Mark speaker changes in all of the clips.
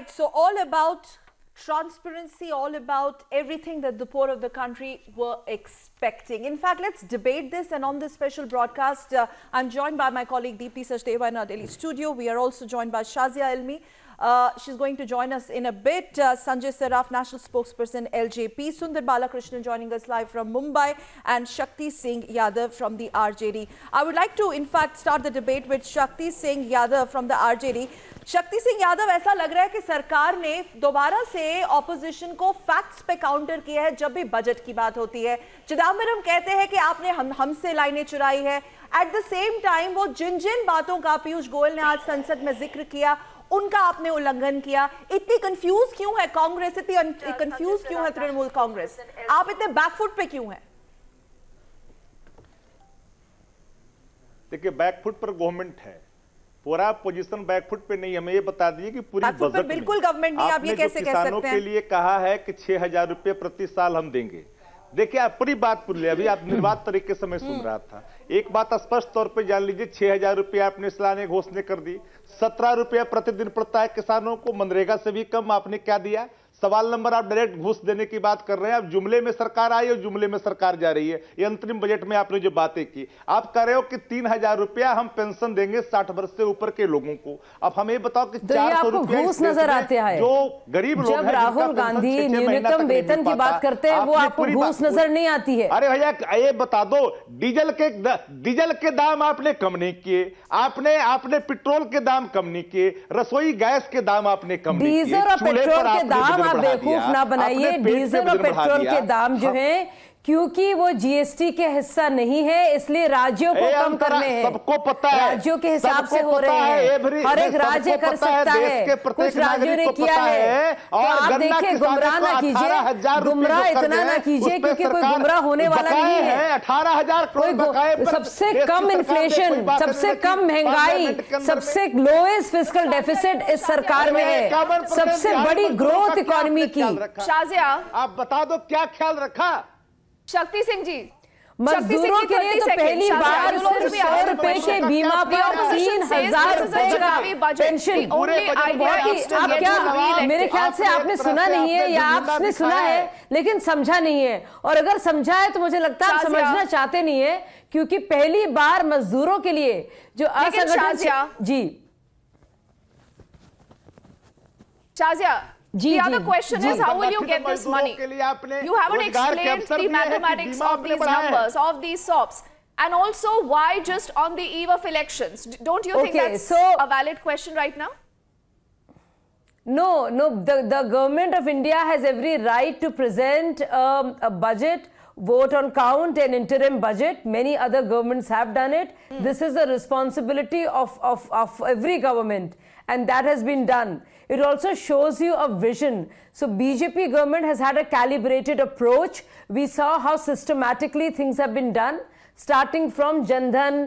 Speaker 1: right, so all about transparency, all about everything that the poor of the country were expecting. In fact, let's debate this, and on this special broadcast, I'm joined by my colleague Deepti Sachdeva in our Delhi studio. We are also joined by Shazia Ilmi. She's going to join us in a bit. Sanjay Saraf, National Spokesperson, LJP. Sundar Balakrishnan joining us live from Mumbai, and Shakti Singh Yadav from the RJD. I would like to, in fact, start the debate with Shakti Singh Yadav from the RJD. शक्ति सिंह यादव, ऐसा लग रहा है कि सरकार ने दोबारा से ऑपोजिशन को फैक्ट्स पे काउंटर किया है जब भी बजट की बात होती है। चिदम्बरम कहते हैं कि आपने हमसे लाइनें चुराई है। एट द सेम टाइम वो जिन बातों का पीयूष गोयल ने आज संसद में जिक्र किया, उनका आपने उल्लंघन किया। इतनी कंफ्यूज क्यों है कांग्रेस, इतनी कंफ्यूज क्यों है तृणमूल कांग्रेस? आप इतने बैकफुट पे क्यों हैं?
Speaker 2: देखिए, बैकफुट पर गवर्नमेंट है, पूरा पोजीशन बैकफुट पे नहीं। हमें ये बता दीजिए कि पूरी बजट
Speaker 1: बिल्कुल गवर्नमेंट नहीं, आप ये कैसे कह सकते हैं?
Speaker 2: किसानों के लिए कहा है कि 6,000 रुपए प्रति साल हम देंगे। देखिए, आप पूरी बात सुन लिया, अभी आप निर्बाध तरीके से मैं सुन रहा था। एक बात स्पष्ट तौर पे जान लीजिए, 6,000 रुपया आपने सालाना घोषणा कर दी। 17 रुपया प्रतिदिन पड़ता है किसानों को, मनरेगा से भी कम आपने क्या दिया? सवाल नंबर, आप डायरेक्ट घूस देने की बात कर रहे हैं। आप जुमले में सरकार आई और जुमले में सरकार जा रही है। ये अंतरिम बजट में आपने जो बातें की, आप कह रहे हो कि 3,000 रुपया हम पेंशन देंगे 60 वर्ष से ऊपर के लोगों को। अब हमें ये बताओ कि 400 रुपया
Speaker 3: घूस नजर आते हैं
Speaker 2: जो गरीब लोग हैं,
Speaker 3: जब राहुल गांधी न्यूनतम वेतन की बात करते हैं, वो आपको घूस नजर नहीं आती है।
Speaker 2: अरे भैया, ये बता दो, डीजल के दाम आपने कम नहीं किए, आपने पेट्रोल के दाम कम नहीं किए, रसोई गैस के दाम आपने कम नहीं किए।
Speaker 3: डीजल और पेट्रोल के दाम आप बेवकूफ ना बनाइए। डीजल और पेट्रोल के दाम जो हैं, क्योंकि वो जीएसटी के हिस्सा नहीं है, इसलिए राज्यों को कम करने हैं।
Speaker 2: सबको पता है,
Speaker 3: राज्यों के हिसाब से हो रहे हैं। हर एक राज्य कर सकता है, कुछ राज्यों ने किया है। तो आप देखिए, गुमराह ना कीजिए, गुमराह इतना ना कीजिए, क्योंकि कोई गुमराह होने वाला नहीं है।
Speaker 2: 18,000
Speaker 3: सबसे कम इन्फ्लेशन, सबसे कम महंगाई, सबसे लोएस्ट फिस्कल डेफिसिट इस सरकार में है, सबसे बड़ी ग्रोथ इकोनॉमी की।
Speaker 1: शाजिया,
Speaker 2: आप बता दो क्या ख्याल रखा?
Speaker 1: शक्ति सिंह जी,
Speaker 3: मजदूरों के लिए तो पहली बार सिर्फ 100 रुपए के बीमा पर 3,000 रुपए का पेंशन। आप क्या, मेरे ख्याल से आपने सुना नहीं है, या आपने सुना है लेकिन समझा नहीं है, और अगर समझा है तो मुझे लगता है आप समझना चाहते नहीं है, क्योंकि पहली बार मजदूरों के लिए जो असंगठित। जी
Speaker 1: Shazia, the other question is, how will you get this money? You haven't explained the mathematics of these numbers, of these SOPs. And also, why just on the eve of elections? Don't you think that's a valid question right now?
Speaker 3: No, the government of India has every right to present a budget, vote on count, an interim budget. Many other governments have done it. This is the responsibility of every government, and that has been done. It also shows you a vision. So BJP government has had a calibrated approach. We saw how systematically things have been done, starting from Jan Dhan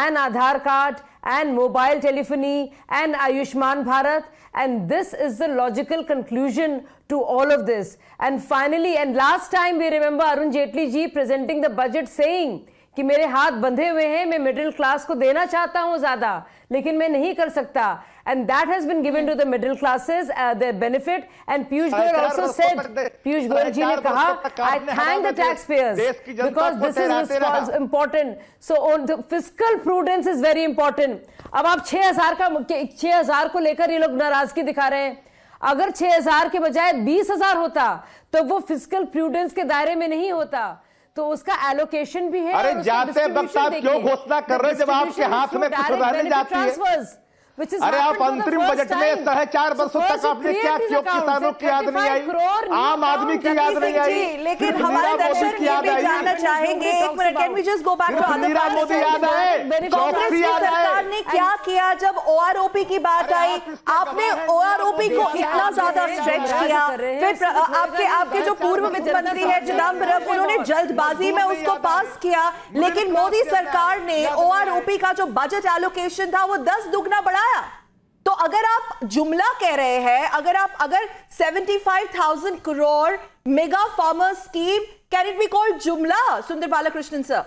Speaker 3: and Aadhaar card and mobile telephony and Ayushman Bharat. And this is the logical conclusion to all of this. And finally, and last time we remember Arun Jaitley ji presenting the budget saying कि मेरे हाथ बंधे हुए हैं, मैं middle class को देना चाहता हूं ज्यादा, लेकिन मैं नहीं कर सकता। And that has been given to the middle classes, their benefit. And Piyush Goyal also said, Piyush Goyal ji ne kaha, I thank the taxpayers because this is important. So on the fiscal prudence is very important. अब आप 6,000 को लेकर ये लोग नाराजगी दिखा रहे हैं। अगर 6,000 के बजाय 20,000 होता तो वो फिस्कल प्रूडेंस के दायरे में नहीं होता, तो उसका एलोकेशन भी है।
Speaker 2: अरे जाते वक्त आप क्यों घोषणा कर रहे हैं जब आपके हाथ में कुछ रहने जाती है? अरे आप अंतरिम बजट में 4.5 वर्षों तक आपने क्या किया? किसानों की याद नहीं आई, आम आदमी की याद नहीं आई,
Speaker 1: लेकिन हमारे दर्शक ये भी जानना चाहेंगे, एक minute, can we just go back to
Speaker 2: Indira Modi याद आए,
Speaker 1: कांग्रेस की सरकार ने क्या किया जब ओआरओपी की बात आई? आपने ओआरओपी को इतना ज्यादा स्ट्रेच किया, फिर आपके जो पूर्व वित्त मंत्री है चिदम्बरम, उन्होंने जल्दबाजी में उसको पास किया, लेकिन मोदी सरकार ने ओआरओपी का जो बजट एलोकेशन था वो 10 दुगना बढ़ाया। तो अगर आप जुमला कह रहे हैं, अगर 75,000 crore mega farmer scheme, can it be called जुमला? Sundar Balakrishnan sir,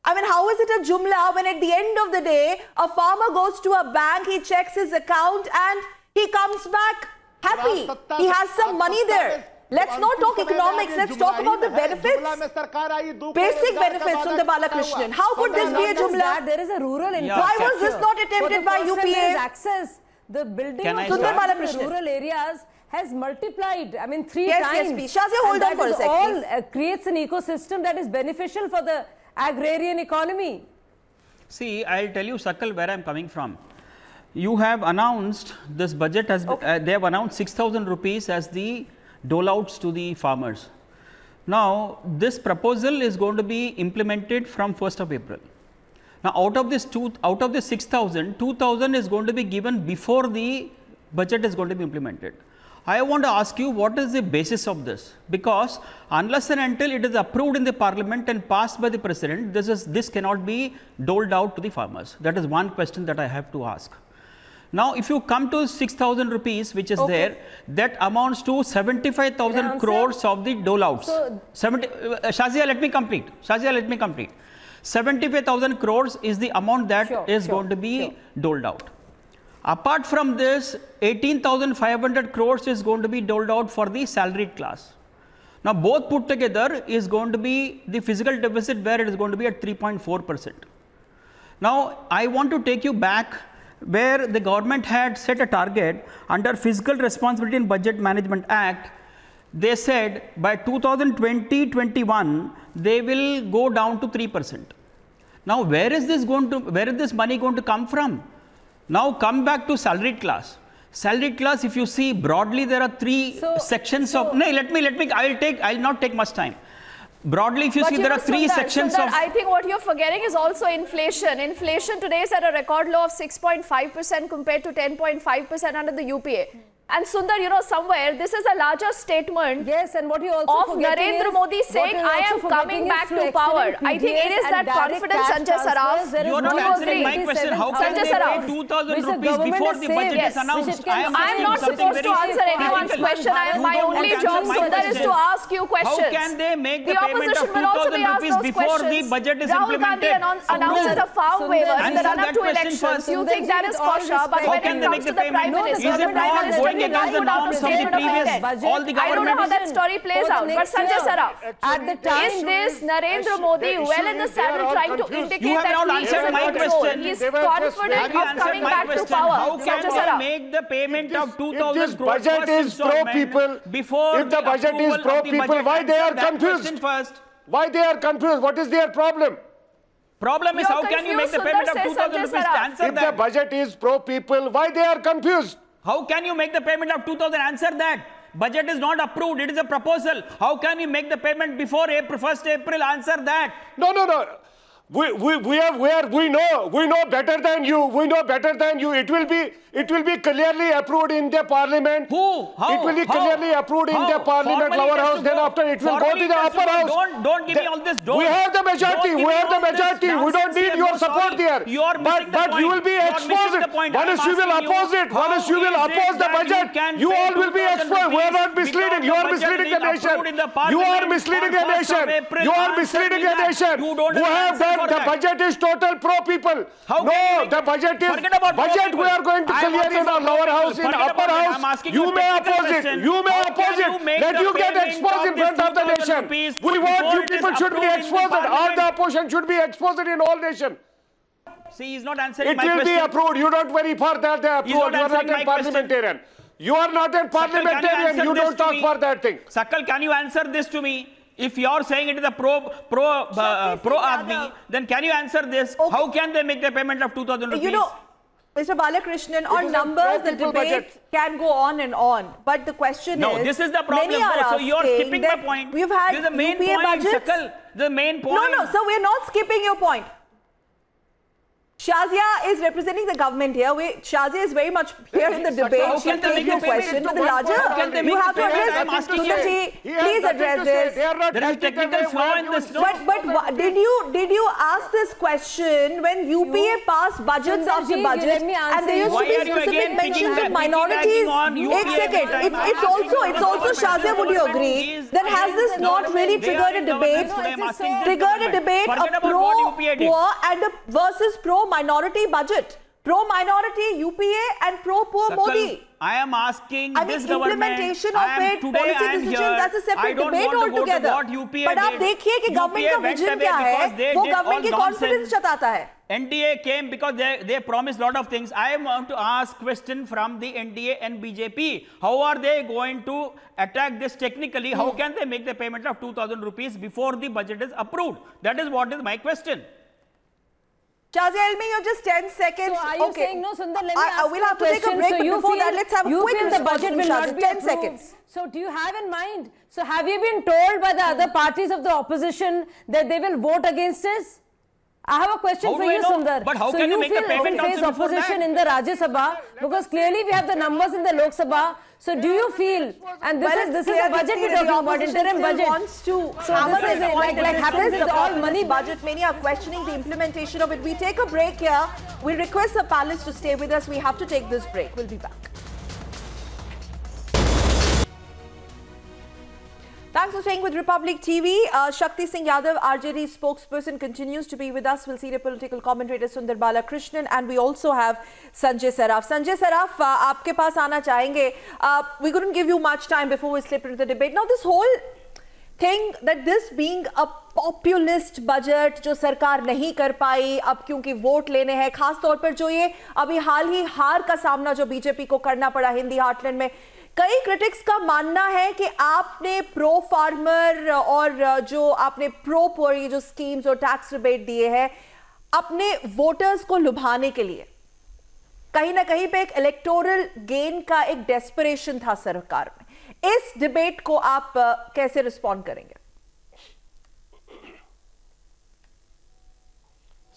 Speaker 1: I mean, how is it a jumla when at the end of the day a farmer goes to a bank, he checks his account and he comes back happy. He has some money there. Let's not talk economics. Let's talk about the benefits. Basic benefits, Sundar Balakrishnan. How could this be a jumla?
Speaker 3: There is a rural infrastructure.
Speaker 1: Why was this not attempted by UPA?
Speaker 3: Access. The building of
Speaker 1: Sundar Balakrishnan.
Speaker 3: rural areas has multiplied. I mean, 3
Speaker 1: yes,
Speaker 3: times.
Speaker 1: Yes, please. Shazia, hold on for a second.
Speaker 3: All creates an ecosystem that is beneficial for the agrarian economy.
Speaker 4: See, I'll tell you, Sakal, where I'm coming from. You have announced this budget as they have announced 6,000 rupees as the dole outs to the farmers. Now, this proposal is going to be implemented from 1st of April. Now, out of this 6,000, 2,000 is going to be given before the budget is going to be implemented. I want to ask you, what is the basis of this? Because unless and until it is approved in the parliament and passed by the president, this cannot be doled out to the farmers. That is one question that I have to ask. Now, if you come to 6,000 rupees, which is there, that amounts to 75,000 crores of the dole outs. So, Shazia, let me complete. 75,000 crores is the amount that is going to be doled out. Apart from this, 18,500 crores is going to be doled out for the salaried class. Now, both put together is going to be the fiscal deficit, where it is going to be at 3.4%. Now, I want to take you back where the government had set a target under Fiscal Responsibility and Budget Management Act. They said by 2020-21 they will go down to 3%. Now, where is this money going to come from? Now, come back to salaried class. Salaried class, if you see broadly, there are three sections of. No, I'll not take much time. Broadly, if you see, there are three sections of.
Speaker 5: I think what you're forgetting is also inflation. Inflation today is at a record low of 6.5% compared to 10.5% under the UPA. And Sundar, you know, somewhere this is a larger statement.
Speaker 3: Yes, and what you also
Speaker 5: of Narendra Modi saying, I am coming back to power. I think it is that confidence, Sanjay Saraf.
Speaker 4: You are not answering my question. How can they pay 2,000 rupees before the budget is announced?
Speaker 5: I am not supposed to answer anyone's question. My only job, Sundar, is to ask you questions.
Speaker 4: How can they make the payment of 2,000 rupees before the budget is implemented?
Speaker 5: Rahul Gandhi announces a farm waiver in the run-up to elections. You think that is kosher, but when it comes to the Prime Minister,
Speaker 4: is it not going against the norms of the previous, all the government?
Speaker 5: I don't know how that story plays out, but Sanjay Saraf,
Speaker 3: at the time,
Speaker 5: is this Narendra Modi well in the saddle trying to indicate that he is in control? He is confident of coming back to power.
Speaker 4: How can they make the payment of 2,000 crores?
Speaker 6: If this budget is pro-people, if the budget is pro-people, why they are confused? Why they are confused? What is their problem?
Speaker 4: Problem is, how can you make the payment of 2,000 rupees? Answer
Speaker 6: if
Speaker 4: that.
Speaker 6: the budget is pro-people, why they are confused?
Speaker 4: How can you make the payment of 2,000? Answer that. Budget is not approved. It is a proposal. How can you make the payment before 1st April? Answer that.
Speaker 6: No. We know better than you. We know better than you. It will be clearly approved in the parliament.
Speaker 4: Who? How?
Speaker 6: It will be clearly approved in the parliament lower house. Then after it will go to the upper house.
Speaker 4: Don't give me all this.
Speaker 6: We have the majority. We have the majority. We don't need your support there. But you will be exposed. Once you will oppose it. Once you will oppose the budget, you all will be exposed. We are not misleading. You are misleading the nation. You are misleading the nation. You are misleading the nation. Who have done? The budget is total pro-people. No, the budget is budget. We are going to clear in our lower house, in upper house. You may oppose it. You may oppose it. Let you get exposed in front of the nation. We want you people should be exposed. All the opposition should be exposed in all nation.
Speaker 4: See, he's not answering my
Speaker 6: question. It will be approved. You don't worry for that. You are not a parliamentarian. You are not a parliamentarian. You don't talk for that thing.
Speaker 4: Sakal, can you answer this to me? If you are saying it is a pro-Admi, then can you answer this? Okay. How can they make the payment of 2,000 rupees?
Speaker 1: You know, Mr. Balakrishnan, on numbers, the debate can go on and on. But the question is...
Speaker 4: No, this is the problem. So you are skipping my point.
Speaker 1: We've had
Speaker 4: this is the main
Speaker 1: UPA
Speaker 4: point,
Speaker 1: budgets.
Speaker 4: Sakal. The main point.
Speaker 1: No, so we're not skipping your point. Shazia is representing the government here. Shazia is very much here in the debate. She'll take your question. But the larger, you have to address Sundarji. Please address this.
Speaker 4: There is technical flaw in this.
Speaker 1: But did you ask this question when UPA passed budgets after budget and there used to be specific mentions of minorities? It's also Shazia, would you agree? Then has this not really triggered a debate? Triggered a debate of pro-poor and versus pro-minority budget. Pro-minority UPA and pro-poor Modi.
Speaker 4: I am asking this government.
Speaker 1: Implementation of it, policy decisions, that's a separate debate altogether. But आप देखिए कि government का vision क्या है, वो government की confidence जताता है.
Speaker 4: NDA came because they promised lot of things. I want to ask question from the NDA and BJP. How are they going to attack this technically? How can they make the payment of 2,000 rupees before the budget is approved? That is what is my question.
Speaker 1: Shazia Elmi, you're just 10 seconds.
Speaker 3: So are you saying, no, Sundar, let me ask
Speaker 1: we'll have to take a break, but before that, let's have a quick response.
Speaker 3: The budget will not be
Speaker 1: 10 seconds.
Speaker 3: So do you have in mind, so have you been told by the other parties of the opposition that they will vote against this? I have a question for you, Sundar.
Speaker 4: But how can you make the payment
Speaker 3: face opposition in the Rajya Sabha? Because clearly we have the numbers in the Lok Sabha. So do you feel, and this is a budget we're talking about, interim budget.
Speaker 1: Wants to
Speaker 3: so this is like happens with all money
Speaker 1: budget. Many are questioning the implementation of it. We take a break here. We request the palace to stay with us. We have to take this break. We'll be back. Thanks for staying with Republic TV. Shakti Singh Yadav, RJD spokesperson, continues to be with us. We'll see the political commentator Sundar Balakrishnan, and we also have Sanjay Saraf. Sanjay Saraf, आपके पास आना चाहेंगे. We couldn't give you much time before we slip into the debate. Now, this whole thing that this being a populist budget जो सरकार नहीं कर पाई अब क्योंकि vote लेने हैं, खास तौर पर जो ये अभी हाल ही हार का सामना जो बीजेपी को करना पड़ा हिंदी हार्टलैंड में, कई क्रिटिक्स का मानना है कि आपने प्रो फार्मर और जो आपने प्रो पुअर ये जो स्कीम्स और टैक्स रिबेट दिए हैं अपने वोटर्स को लुभाने के लिए, कहीं ना कहीं पे एक इलेक्टोरल गेन का एक डेस्परेशन था सरकार में. इस डिबेट को आप कैसे रिस्पॉन्ड करेंगे?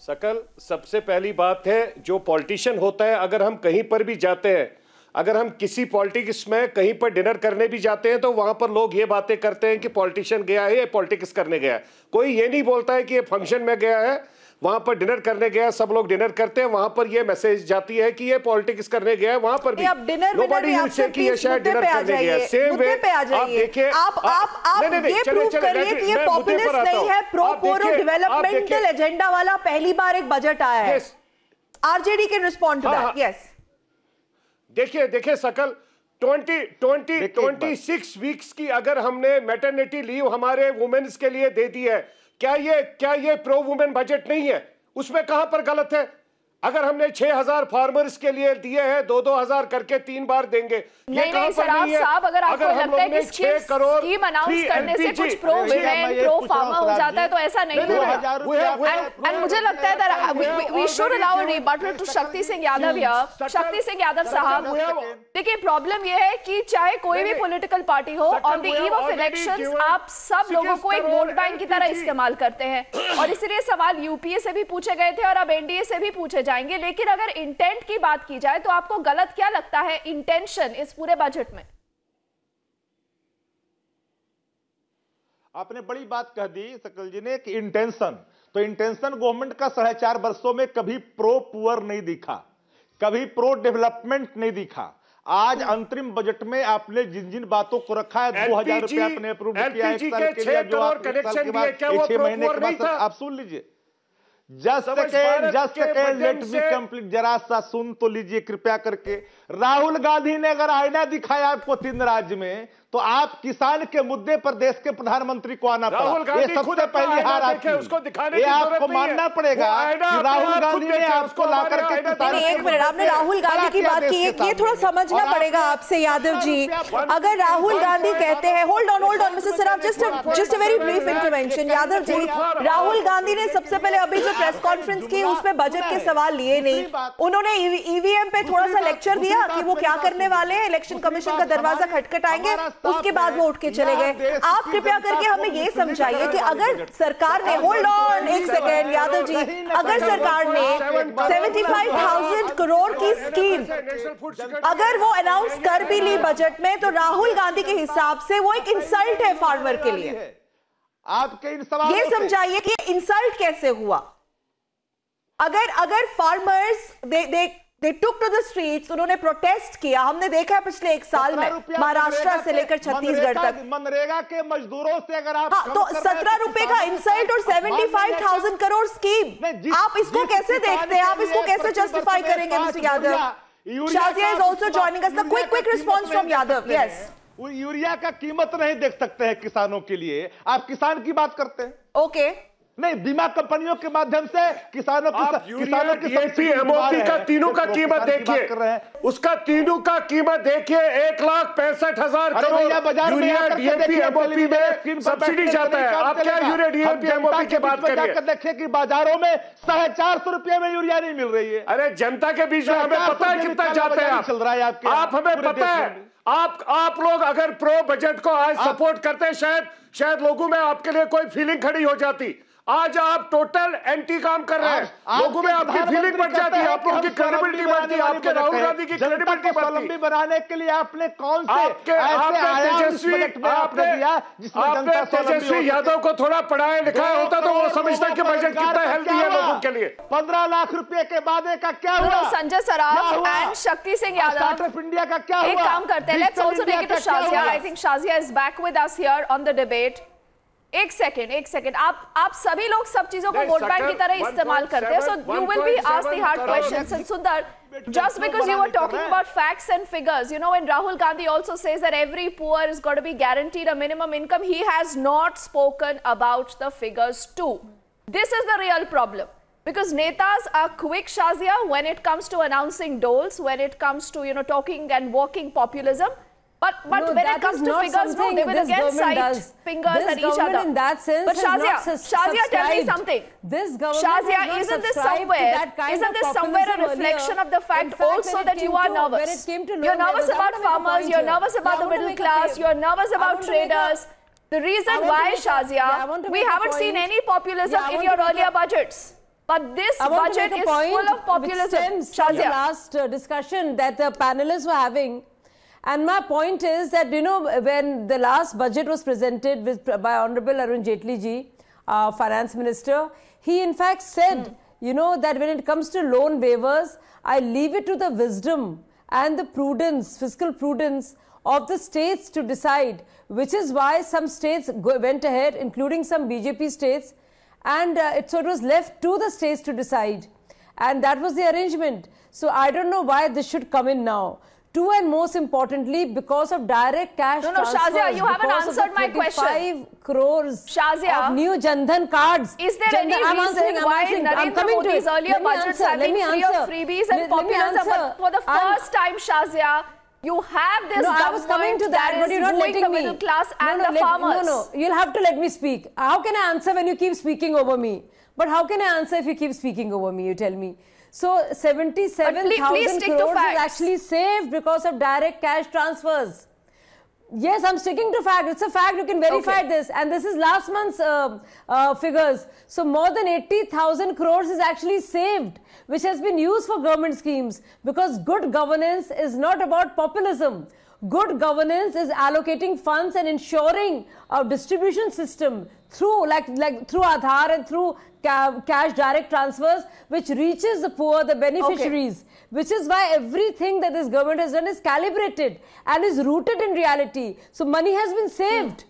Speaker 6: सकल, सबसे पहली बात है, जो पॉलिटिशियन होता है, अगर हम कहीं पर भी जाते हैं, अगर हम किसी पॉलिटिक्स में कहीं पर डिनर करने भी जाते हैं तो वहां पर लोग ये बातें करते हैं कि पॉलिटिशियन गया है, ये पॉलिटिक्स करने गया है. कोई ये नहीं बोलता है कि ये फंक्शन में गया है, वहां पर डिनर करने गया. सब लोग डिनर करते हैं, वहां पर ये मैसेज जाती है कि ये पॉलिटिक्स करने गया है. वहां पर भी नोबडी विल से कि ये शायद डिनर करने गया है. सेम वे आप देखिए,
Speaker 1: आप ये प्रूव करिए कि ये पॉपुलिस्ट नहीं है, प्रो पुअर डेवलपमेंटल एजेंडा वाला पहली बार एक बजट आया है. RJD can respond to that. Yes,
Speaker 6: देखिए सकल, 26 वीक्स की अगर हमने मैटरनिटी लीव हमारे वुमेन्स के लिए दे दी है, क्या ये प्रो वुमेन बजट नहीं है? उसमें कहां पर गलत है? अगर हमने 6,000 फार्मर्स के लिए दिए हैं, 2,000 करके 3 बार देंगे, ये कहां पर नहीं है?
Speaker 5: अगर आपको लगता है कि 6 करोड़ स्कीम अनाउंस करने से कुछ प्रो वुमेन प्रो फार्मर हो जाता है तो ऐसा नहीं होगा. एंड मुझे लगता है that we should allow a rebuttal to Shakti Singh Yadav here. शक्ति सिंह यादव साहब, देखिए प्रॉब्लम ये है कि चाहे कोई भी पॉलिटिकल पार्टी हो, on the eve of elections आप सब लोगों को एक वोट बैंक की तरह इस्तेमाल करते हैं. और इसीलिए सवाल यूपीए से भी पूछे गए थे और अब एनडीए से भी पूछे जाएंगे. लेकिन अगर इंटेंट की बात की जाए तो आपको गलत क्या लगता है इंटेंशन इस पूरे बजट में?
Speaker 2: आपने बड़ी बात कह दी सकल जी ने कि इंटेंशन, तो इंटेंशन गवर्नमेंट का 4.5 वर्षों में कभी प्रो पुअर नहीं दिखा, कभी प्रो डेवलपमेंट नहीं दिखा. आज अंतरिम बजट में आपने जिन जिन बातों को रखा है, 2,000 रुपए आपने अप्रूव किया है 1 साल के लिए, जो आप 1 साल के बाद 6 महीने के बाद, आप सुन लीजिए. Just second, let me complete. जरा सा सुन तो लीजिए कृपया करके. राहुल गांधी ने अगर आईना दिखाया आपको 3 राज्य में, तो आप किसान के मुद्दे पर देश के प्रधानमंत्री को आना पड़ा. ये सबसे पहली हार आपकी. ये आपको मानना पड़ेगा कि राहुल गांधी ने आपको लाकर के.
Speaker 1: एक मिनट, आपने राहुल गांधी की बात की, ये थोड़ा समझना पड़ेगा आपसे यादव जी. अगर राहुल गांधी कहते हैं, hold on mister Saraf, just a very brief intervention. Yadav ji, Rahul Gandhi ने सबसे पहले अभी जो प्रेस कॉन्फ्रेंस की उसमें बजट के सवाल लिए नहीं. उन्होंने ईवीएम पे थोड़ा सा लेक्चर दिया कि वो क्या करने वाले हैं, इलेक्शन कमीशन का दरवाजा खटखटाएंगे, उसके बाद वो उठ के चले गए. आप कृपया करके हमें ये समझाइए कि अगर सरकार ने, होल्ड ऑन एक सेकेंड यादव जी, अगर सरकार ने 75,000 करोड़ की स्कीम अगर वो अनाउंस कर भी ली बजट में, तो राहुल गांधी के हिसाब से वो एक इंसल्ट है फार्मर के लिए.
Speaker 2: आपके इन सवालों
Speaker 1: ये समझाइए कि इंसल्ट कैसे हुआ. अगर farmers they took to the streets, उन्होंने प्रोटेस्ट किया, हमने देखा है पिछले 1 साल में महाराष्ट्र से लेकर छत्तीसगढ़ तक.
Speaker 2: मनरेगा के मजदूरों से अगर आप
Speaker 1: तो 17 रुपए का इंसल्ट और 75,000 करोड़ स्कीम, आप इसको कैसे देखते हैं? आप इसको कैसे जस्टिफाई करेंगे mister Yadav? Shazia is also joining us. The quick response from Yadav. Yes.
Speaker 2: वो यूरिया का कीमत नहीं देख सकते हैं किसानों के लिए, आप किसान की बात करते हैं।
Speaker 1: ओके,
Speaker 2: नहीं, बीमा कंपनियों के माध्यम से किसानों
Speaker 6: की डीएपी एमओपी का तीनों का कीमत देखिए, उसका तीनों का कीमत देखिए, 1,65,000 करोड़ यूरिया डीएपी एमओपी में सब्सिडी जाता है। आप क्या यूरिया डीएपी एमओपी की बात कर रहे हैं?
Speaker 2: देखिए कि बाजारों में 450 रुपए में यूरिया नहीं मिल रही है।
Speaker 6: अरे जनता के बीच में हमें पता है कितना जाता है,
Speaker 2: चल रहा है
Speaker 6: आप हमें पता है। आप लोग अगर प्रो बजट को आज सपोर्ट करते हैं, शायद लोगों में आपके लिए कोई फीलिंग खड़ी हो जाती। आज आप टोटल एंटी काम कर रहे हैं, लोगों में आपकी फीलिंग बढ़ जाती है, आप लोगों की क्रेडिबिलिटी बढ़ती है, आपके राहुल गांधी की क्रेडिबिलिटी बढ़ती है।
Speaker 2: बनाने के लिए आपने कौन से
Speaker 6: तेजस्वी यादव को थोड़ा पढ़ाया लिखाया होता तो वो समझता कि बजट कितना हेल्दी है लोगों के लिए।
Speaker 2: 15 लाख रुपए के वादे का क्या हुआ?
Speaker 5: संजय सराफ एंड शक्ति सिंह यादव,
Speaker 2: स्टार्टअप इंडिया का क्या हुआ?
Speaker 5: एक काम करते हैं, let's also take it to Shazia. I think Shazia is back with us here on the debate. एक सेकंड, आप सभी लोग सब चीजों को वोट बैंक की तरह इस्तेमाल करते हैं, so you will be asked the hard questions. And Sundar, just because you were talking about facts and figures, you know, when Rahul Gandhi also says that every poor is got to be guaranteed a minimum income, he has not spoken about the figures too. This is the real problem, because netas are quick, Shazia, when it comes to announcing doles, when it comes to, you know, talking and walking populism. But
Speaker 3: no,
Speaker 5: when it comes to figures, no, they will again cite fingers at each other.
Speaker 3: In that sense,
Speaker 5: but Shazia, tell me something.
Speaker 3: This government
Speaker 5: Shazia, isn't this somewhere a reflection of the fact also that you are nervous? You're nervous about farmers, you're nervous about the middle class, you're nervous about traders. The reason why, Shazia, we haven't seen any populism in your earlier budgets. But this budget is full of populism.
Speaker 3: Shazia, the last discussion that the panelists were having. And my point is that, you know, when the last budget was presented by Honorable Arun Jaitley ji, Finance Minister, he in fact said, you know, that when it comes to loan waivers, I leave it to the wisdom and the prudence, fiscal prudence of the states to decide, which is why some states went ahead, including some BJP states, and so it was left to the states to decide. And that was the arrangement. So I don't know why this should come in now. Two, and most importantly, because of direct cash transfers.
Speaker 5: Shazia, you haven't answered my question.
Speaker 3: 5 crores
Speaker 5: Shazia,
Speaker 3: of new Jan Dhan cards.
Speaker 5: Is there any reason why Narendra Modi's earlier budgets have been free of freebies and populism? But for the first time, Shazia, you have this government that is moving the middle class and the farmers.
Speaker 3: No, you'll have to let me speak. How can I answer when you keep speaking over me? But how can I answer if you keep speaking over me? You tell me. So 77,000 crores is actually saved because of direct cash transfers. Yes, I'm sticking to fact. It's a fact. You can verify this. And this is last month's figures. So more than 80,000 crores is actually saved, which has been used for government schemes, because good governance is not about populism. Good governance is allocating funds and ensuring a distribution system through through Aadhaar and through cash direct transfers, which reaches the poor, the beneficiaries, which is why everything that this government has done is calibrated and is rooted in reality. So money has been saved.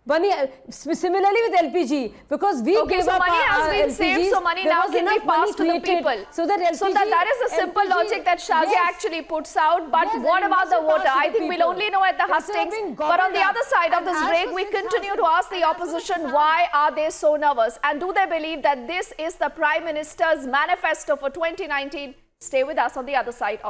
Speaker 3: Money, similarly with LPG, because we gave
Speaker 5: so
Speaker 3: up
Speaker 5: money has been
Speaker 3: LPGs,
Speaker 5: saved, so money now can be passed to the people.
Speaker 3: So that is
Speaker 5: the simple logic that Shazia actually puts out. But what about the voter? I think we'll only know at the hustings. But on the other side of this break, we continue to ask the opposition, why are they so nervous? And do they believe that this is the Prime Minister's manifesto for 2019? Stay with us on the other side of